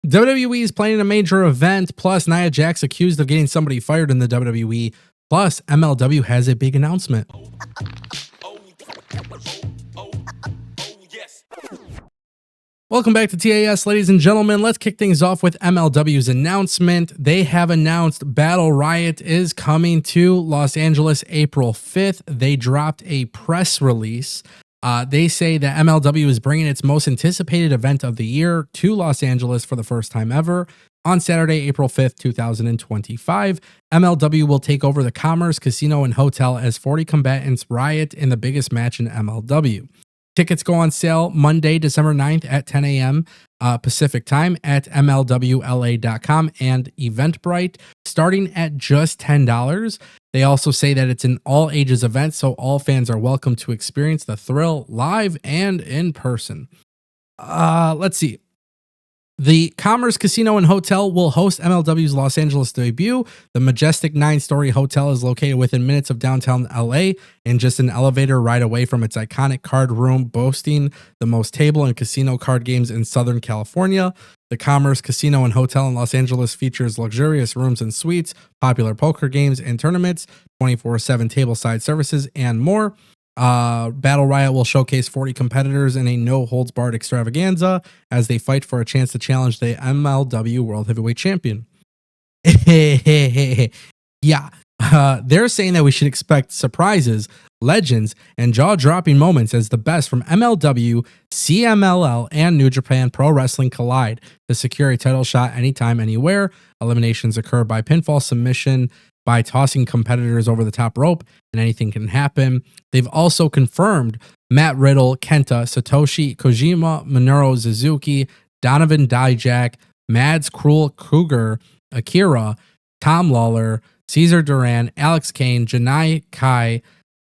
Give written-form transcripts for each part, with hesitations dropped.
WWE is planning a major event, plus Nia Jax accused of getting somebody fired in the WWE, plus MLW has a big announcement. Welcome back to TAS, ladies and gentlemen. Let's kick things off with MLW's announcement. They have announced Battle Riot is coming to Los Angeles April 5th. They dropped a press release. They say that MLW is bringing its most anticipated event of the year to Los Angeles for the first time ever. On Saturday, April 5th, 2025, MLW will take over the Commerce Casino and Hotel as 40 combatants riot in the biggest match in MLW. Tickets go on sale Monday, December 9th at 10 a.m. Pacific time at MLWLA.com and Eventbrite, starting at just $10. They also say that it's an all ages event, so all fans are welcome to experience the thrill live and in person. Let's see. The Commerce Casino and Hotel will host MLW's Los Angeles debut. The majestic 9-story hotel is located within minutes of downtown LA and just an elevator ride away from its iconic card room, boasting the most table and casino card games in Southern California. The Commerce Casino and Hotel in Los Angeles features luxurious rooms and suites, popular poker games and tournaments, 24/7 tableside services, and more. Battle Riot will showcase 40 competitors in a no-holds-barred extravaganza as they fight for a chance to challenge the MLW World Heavyweight Champion. Yeah, they're saying that we should expect surprises, legends, and jaw-dropping moments as the best from MLW, CMLL, and New Japan Pro Wrestling collide to secure a title shot anytime, anywhere. Eliminations occur by pinfall submission, by tossing competitors over the top rope, and anything can happen. They've also confirmed Matt Riddle, Kenta, Satoshi Kojima, Minoru Suzuki, Donovan Dijak, Mads Kruger, Akira, Tom Lawler, Cesar Duran, Alex Kane, Janai Kai,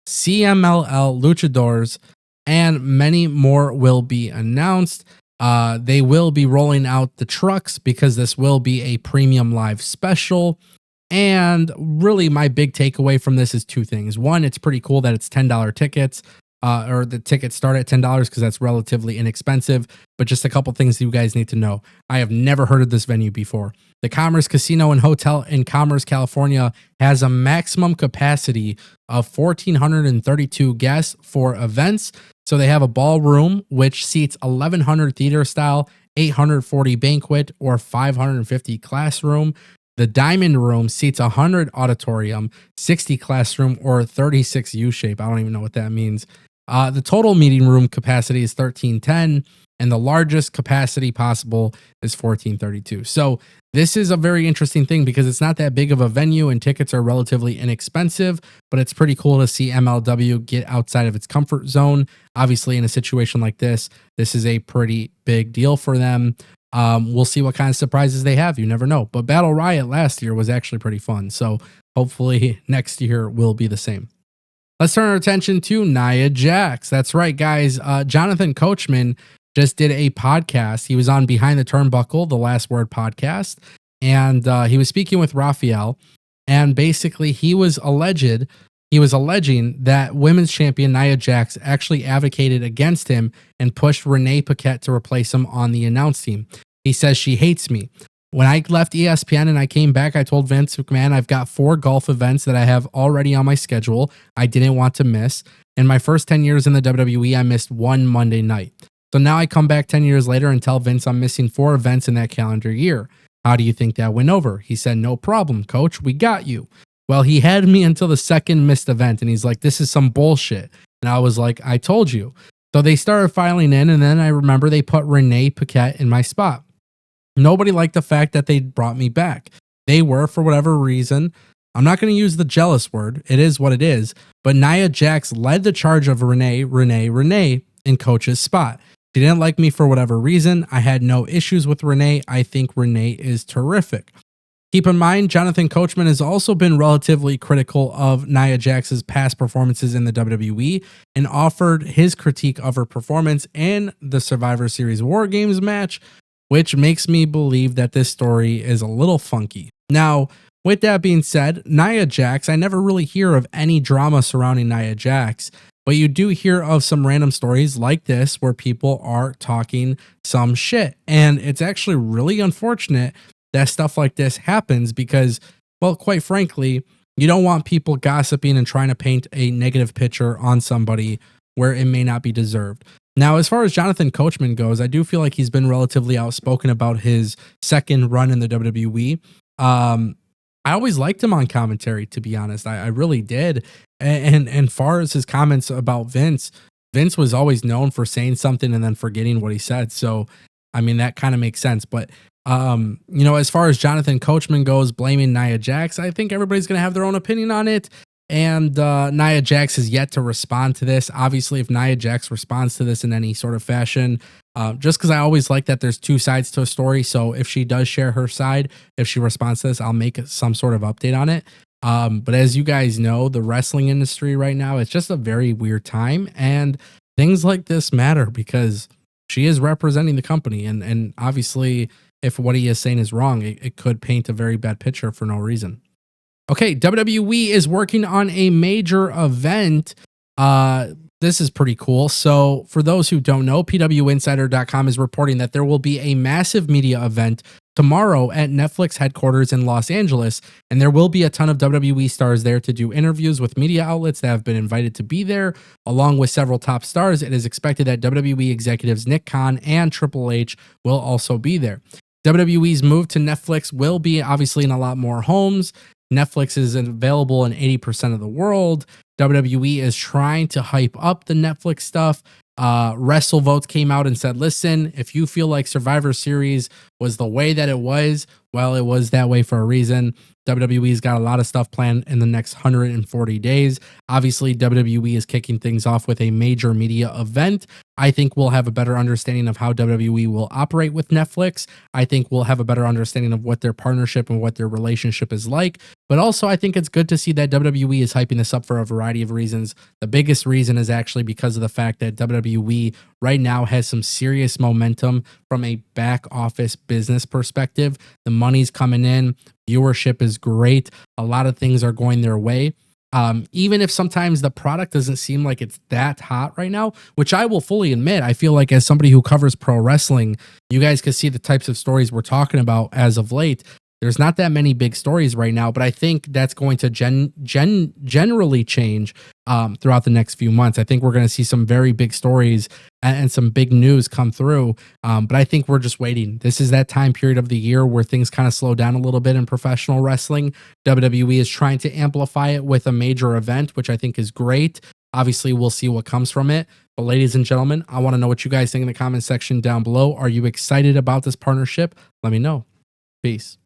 CMLL Luchadors, and many more will be announced. They will be rolling out the trucks because this will be a premium live special. And really, my big takeaway from this is two things. One, it's pretty cool that it's $10 tickets, or the tickets start at $10 because that's relatively inexpensive. But just a couple things you guys need to know. I have never heard of this venue before. The Commerce Casino and Hotel in Commerce, California has a maximum capacity of 1,432 guests for events. So they have a ballroom, which seats 1,100 theater style, 840 banquet, or 550 classroom. The Diamond Room seats 100 auditorium, 60 classroom, or 36 U-shape. I don't even know what that means. The total meeting room capacity is 1,310, and the largest capacity possible is 1,432. So this is a very interesting thing because it's not that big of a venue and tickets are relatively inexpensive, but it's pretty cool to see MLW get outside of its comfort zone. Obviously, in a situation like this is a pretty big deal for them. We'll see what kind of surprises they have. You never know. But Battle Riot last year was actually pretty fun. So hopefully next year will be the same. Let's turn our attention to Nia Jax. That's right, guys. Jonathan Coachman just did a podcast. He was on Behind the Turnbuckle, the Last Word podcast. And he was speaking with Raphael. And basically he was alleging that women's champion Nia Jax actually advocated against him and pushed Renee Paquette to replace him on the announce team. He says she hates me. When I left ESPN and I came back, I told Vince McMahon I've got 4 golf events that I have already on my schedule I didn't want to miss. In my first 10 years in the WWE, I missed 1 Monday night. So now I come back 10 years later and tell Vince I'm missing 4 events in that calendar year. How do you think that went over? He said, no problem, coach. We got you. Well, he had me until the second missed event, and he's like, this is some bullshit. And I was like, I told you. So they started filing in, and then I remember they put Renee Paquette in my spot. Nobody liked the fact that they brought me back. They were, for whatever reason, I'm not going to use the jealous word. It is what it is. But Nia Jax led the charge of Renee in coach's spot. She didn't like me for whatever reason. I had no issues with Renee. I think Renee is terrific. Keep in mind, Jonathan Coachman has also been relatively critical of Nia Jax's past performances in the WWE and offered his critique of her performance in the Survivor Series War Games match, which makes me believe that this story is a little funky. Now, with that being said, Nia Jax, I never really hear of any drama surrounding Nia Jax, but you do hear of some random stories like this where people are talking some shit. And it's actually really unfortunate that stuff like this happens because, well, quite frankly, you don't want people gossiping and trying to paint a negative picture on somebody where it may not be deserved. Now, as far as Jonathan Coachman goes, I do feel like he's been relatively outspoken about his second run in the WWE. I always liked him on commentary, to be honest. I really did. And far as his comments about Vince, Vince was always known for saying something and then forgetting what he said. So, I mean, that kind of makes sense. But as far as Jonathan Coachman goes, blaming Nia Jax, I think everybody's gonna have their own opinion on it. And Nia Jax has yet to respond to this. Obviously, if Nia Jax responds to this in any sort of fashion, just because I always like that there's two sides to a story. So if she does share her side, if she responds to this, I'll make some sort of update on it. But as you guys know, the wrestling industry right now, it's just a very weird time. And things like this matter because she is representing the company. And obviously, if what he is saying is wrong, it could paint a very bad picture for no reason. Okay, WWE is working on a major event. This is pretty cool. So, for those who don't know, PWInsider.com is reporting that there will be a massive media event tomorrow at Netflix headquarters in Los Angeles, and there will be a ton of WWE stars there to do interviews with media outlets that have been invited to be there, along with several top stars. It is expected that WWE executives Nick Khan and Triple H will also be there. WWE's move to Netflix will be obviously in a lot more homes. Netflix is available in 80% of the world. WWE is trying to hype up the Netflix stuff. WrestleVotes came out and said, listen, if you feel like Survivor Series was the way that it was, well, it was that way for a reason. WWE's got a lot of stuff planned in the next 140 days. Obviously, WWE is kicking things off with a major media event. I think we'll have a better understanding of how WWE will operate with Netflix. I think we'll have a better understanding of what their partnership and what their relationship is like. But also, I think it's good to see that WWE is hyping this up for a variety of reasons. The biggest reason is actually because of the fact that WWE right now has some serious momentum from a back office business perspective. The money's coming in, viewership is great, a lot of things are going their way. Even if sometimes the product doesn't seem like it's that hot right now, which I will fully admit, I feel like as somebody who covers pro wrestling, you guys can see the types of stories we're talking about as of late. There's not that many big stories right now, but I think that's going to generally change throughout the next few months. I think we're going to see some very big stories and some big news come through. But I think we're just waiting. This is that time period of the year where things kind of slow down a little bit in professional wrestling. WWE is trying to amplify it with a major event, which I think is great. Obviously, we'll see what comes from it. But ladies and gentlemen, I want to know what you guys think in the comment section down below. Are you excited about this partnership? Let me know. Peace.